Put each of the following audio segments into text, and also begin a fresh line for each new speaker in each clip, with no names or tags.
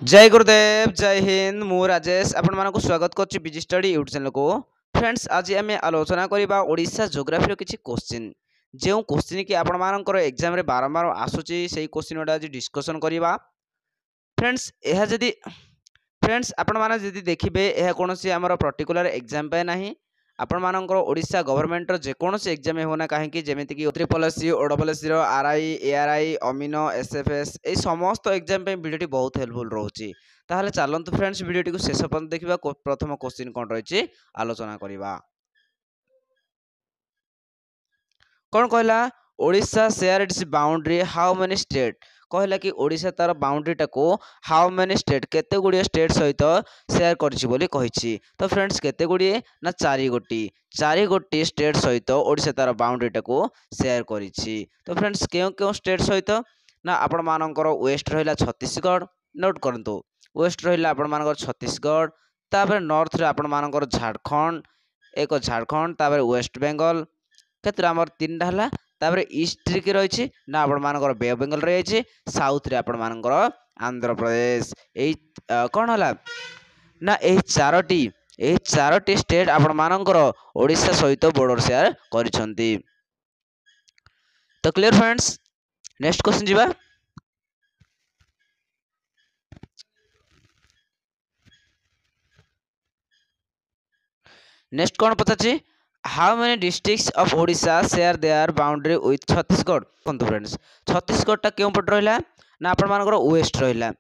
जय गुरुदेव जय हिंद मु राजेश आपण मानक स्वागत करछि बिजी स्टडी यूट्यूब चैनल को। फ्रेंड्स आज आम आलोचना करबा ओडिशा ज्योग्राफी रो किछि क्वेश्चन जो क्वेश्चन कि आपण मानकर एग्जाम रे बारंबार आसुछि सेही क्वेश्चन ओडा आज डिस्कशन करबा। फ्रेंड्स एहा जदी फ्रेंड्स आपण माने जदी देखिबे एहा कोनोसी हमर पर्टिकुलर एग्जाम पे नाही आपण मानकर ओडिशा गवर्नमेंट रो जे कोनोसी एग्जाम होना काहे कि जेमिति कि ट्रिपलएससी ओडब्ल्यूएससी रो आरआई एआरआई अमीनो एसएफएस ए समस्त एग्जाम पे वीडियोटी बहुत हेल्पफुल रहउची। ताहले चलंतु फ्रेंड्स वीडियोटी को शेष पर्यंत देखिबा। प्रथम क्वेश्चन कोन रहिछि आलोचना करबा। कौन कहला Odisha share its boundary how many state कहला कि ओडिशा तार बाउंड्री टाको हाउ मेनी स्टेट केते गुड़िए स्टेट सहित शेयर करछि बोली कहिछि। तो फ्रेंड्स केते गुड़िए ना चारि गोटी स्टेट सहित ओडिशा तार बाउंड्री टाको शेयर करिछि। तो फ्रेंड्स केउ केउ स्टेट सहित ना आपण मानकर वेस्ट रहिला छत्तीसगढ़ नोट करंतु वेस्ट रहिला आपण मानकर छत्तीसगढ़ तापर नॉर्थ रे आपण मानकर झारखंड एक झारखंड तापर वेस्ट बेंगल केतरा हमर तीनटा हला तापर ईस्ट रे के रहिछि ना आपण मानकर बे ऑफ बेंगल रे रहिछि साउथ रे आपण मानकर आंध्र प्रदेश एई कोन हला ना एई चारोटी स्टेट आपण मानकर ओडिशा सहित बॉर्डर शेयर करिसंती। तो क्लियर फ्रेंड्स नेक्स्ट क्वेश्चन जीवा। नेक्स्ट कौन पचाछि how many districts of Odisha share their boundary with Chhattisgarh. देखो फ्रेंड्स छत्तीसगढ़ टा केउ पट रहिला ना आपण मानकर वेस्ट रहिला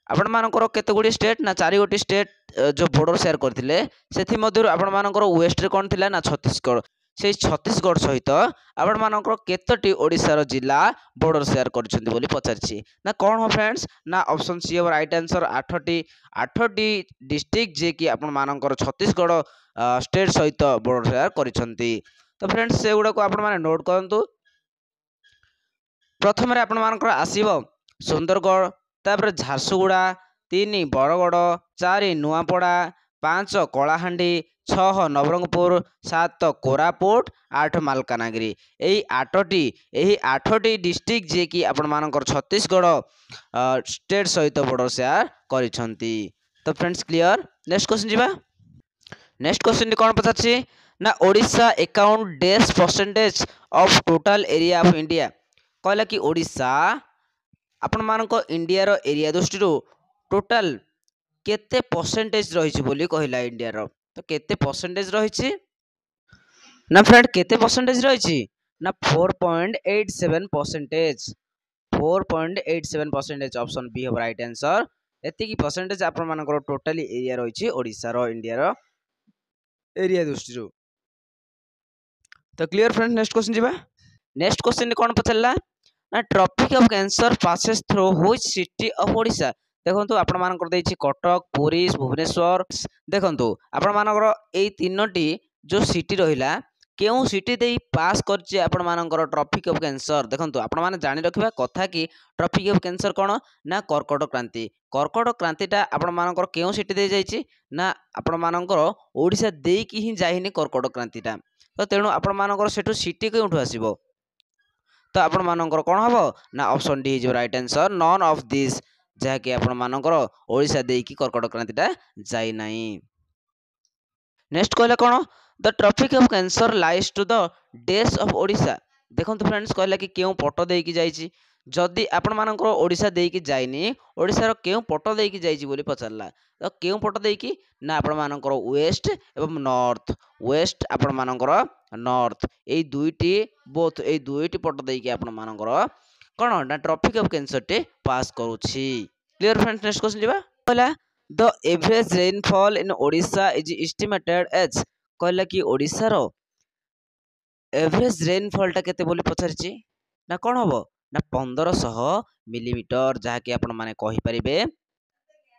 आपण मानकर केते गुडी स्टेट ना चारि गोटी स्टेट जो बॉर्डर शेयर करथिले सेथि मध्यरु आपण मानकर वेस्ट रे कोन थिला ना छत्तीसगढ़ से छत्तीसगढ़ सहित आपण मानकर केतोटी ओडिसा रो जिला बॉर्डर शेयर करछन्ती बोली पचारछि ना कोन हो फ्रेंड्स ना ऑप्शन सी और राइट आंसर 8टी डिस्ट्रिक्ट जे कि आपण मानकर छत्तीसगढ़ स्टेट सहित बॉर्डर शेयर करिसंती। तो फ्रेंड्स से गुडा को आपण माने नोट करंतु। प्रथम रे आपण मानकर आसीबो सुंदरगढ़ तापर झारसुगुड़ा 3 बरगड़ 4 नुआपड़ा 5 कलाहांडी 6 नवरंगपुर 7 कोरापुट 8 मालकानगिरी एही 8टी डिस्ट्रिक्ट जे कि आपण मानकर छत्तीसगढ़ स्टेट सहित बॉर्डर शेयर करिसंती। तो फ्रेंड्स क्लियर नेक्स्ट क्वेश्चन जीवा। नेक्स्ट क्वेश्चन कौन पचाछि ना ओडिशा अकाउंट डेस percentage of total area of India कहला कि ओडिशा आपण मानक इंडिया रो एरिया दृष्टि टोटल केते परसेंटेज रहिछि बोली कहला इंडिया रो। तो केते परसेंटेज रहिछि ना फ्रेंड केते परसेंटेज रहिछि ना 4.87%। 4.87% ऑप्शन बी हो राइट आंसर। एति की परसेंटेज आपण मानकर टोटली एरिया रहिछि ओडिशा रो इंडिया रो एरिया दृष्टि। तो क्लियर फ्रेंड नेक्स्ट क्वेश्चन जीवा। नेक्स्ट क्वेश्चन कौन पचला ना tropic of cancer passes through which city of Odisha. देखंतु आपण मानकर देछि कटक पुरी भुवनेश्वर देखंतु आपण मानकर एई तीनोटी जो सिटी रहिला केउ सिटी देई पास करछि आपण मानकर ट्रॉपिक ऑफ कैंसर। देखंतु आपण माने जानि रखिबा कथा कि ट्रॉपिक ऑफ कैंसर कोन ना कर्कट क्रांतिटा आपण मानकर केउ सिटी देई जाइछि ना आपण मानकर ओडिशा देई कि ही जाहिनी कर्कट क्रांतिटा। तो तेणु आपण मानकर सेठु सिटी केउठु आसीबो तो आपण मानकर कोन हबो ना option D is right answer none of this जहा कि आपण मानकर ओडिशा देई कि कर्कट क्रांतिटा जाई नाही। नेक्स्ट कहला कोन the tropic of cancer lies to the डेस ऑफ ओडिशा। देखंतु फ्रेंड्स कहला कि केउ पट देई कि जाईछि जदि आपण मानकर ओडिशा देई कि जाईनी ओडिसा रो केउ पट देई कि जाईछि बोली पचारला। तो केउ पट देई कि ना आपण मानकर वेस्ट एवं नॉर्थ वेस्ट आपण मानकर नॉर्थ ए दुईटी पट देई कि आपण मानकर कोन ना ट्रॉपिक ऑफ कैंसर टे पास करूछि। क्लियर फ्रेंड्स नेक्स्ट क्वेश्चन लिबा कहला the average rainfall in Odisha is estimated as कहला कि ओडिसा रो एवरेज रेनफॉल टा केते बोली पचारछि ना कोन हबो ना 1500 मिलीमीटर जहा कि आपण माने कहि परिबे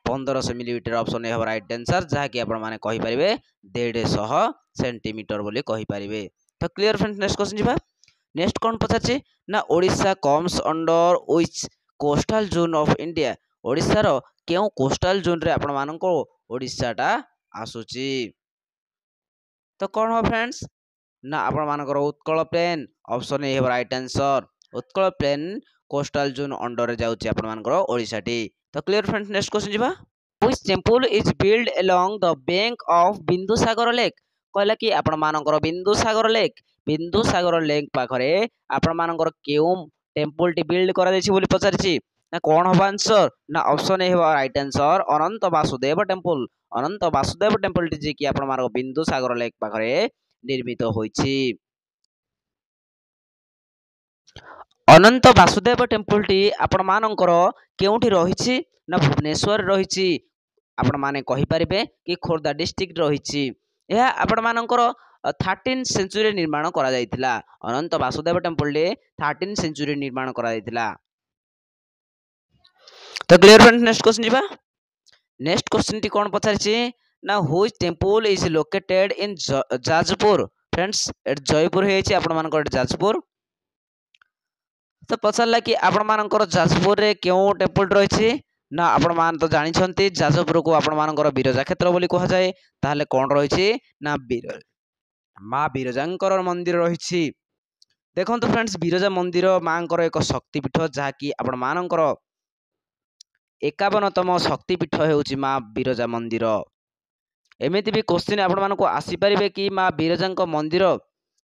1500 मिलीमीटर ऑप्शन ए हो राइट आंसर जहा कि आपण माने कहि परिबे 150 सेंटीमीटर बोली कहि परिबे। तो क्लियर फ्रेंड्स नेक्स्ट क्वेश्चन जीवा। नेक्स्ट कौन पचारछि ना Odisha comes under which coastal zone of India Odisha रो केउ कोस्टल जोन रे आपण मानको ओडिसाटा आसुची। तो कौन हो फ्रेंड्स ना आपण मानकर Utkal plain option A right answer Utkal plain coastal zone under रे जाउची आपण मानकर ओडिसाटी। तो क्लियर फ्रेंड्स नेक्स्ट क्वेश्चन जीवा which temple is build along the bank of Bindusagar lake कहला कि आपण मानकर बिंदुसागर लेक पाखरे आपण मानकर केउ टेंपल टी बिल्ड करा जायछि बोली पचारिछि ना कोन हबा आंसर ना ऑप्शन ए हबा राइट आंसर अनंत वासुदेव टेंपल टी जे कि आपण मानकर बिंदुसागर लेक पाखरे निर्मित होइछि अनंत वासुदेव टेम्पल टी आपण मानकर केउठी रहिछि ना भुवनेश्वर रहिछि आपण माने कहि परिबे कि खोर्धा डिस्ट्रिक्ट रहिछि यह आपण मानकर 13 सेंचुरी निर्माण करा जायतिला अनंत वासुदेव टेम्पल टी 13 सेंचुरी निर्माण करा जायतिला तो क्लियर फ्रेंड्स नेक्स्ट क्वेश्चन जीवा नेक्स्ट क्वेश्चन टी कोन पचारिछि ना which temple is located in Jajpur friends at Jaipur हेछि आपण मानकर जाजपुर तो पचारा कि आपण मानकर जाजपुर रे केउ टेम्पल रही ना आपण मान तो जानी जाजपुर को आपण मानकर बिरजा क्षेत्र बोली कह जाए ताहले कौन रही ना माँ बिरजांकर मंदिर रही देखो फ्रेंड्स बिरजा मंदिर माँ एक शक्तिपीठ जहाँकि आपण मानकर 51तम शक्तिपीठ होउची माँ बिरजा मंदिर एमिति भी क्वेश्चन आपण मानको आसी परिबे कि माँ बिरजा मंदिर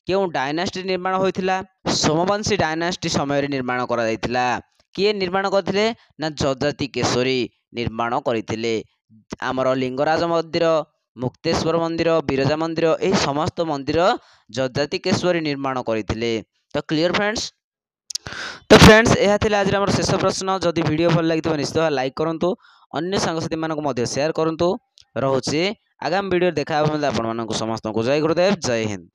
केउ डायनास्टी निर्माण होइथिला सोमवंशी डायनास्टी समय निर्माण करा जायतिला किए निर्माण करथिले ना जजाति केशरी निर्माण करथिले आमर लिंगराज मंदिर मुक्तेश्वर मंदिर बिरजा मंदिर एही समस्त मंदिर जजाति केशरी निर्माण करथिले तो क्लियर फ्रेंड्स तो फ्रेंड्स यह थिला आज हमर शेष प्रश्न जदि वीडियो भल लागितो निश्चित लाइक करंतु अन्य सांगसाथी मानको मध्ये शेयर करंतु रहउची आगामी वीडियो देखा आपण मानको समस्त को जय गुरुदेव जय हिंद।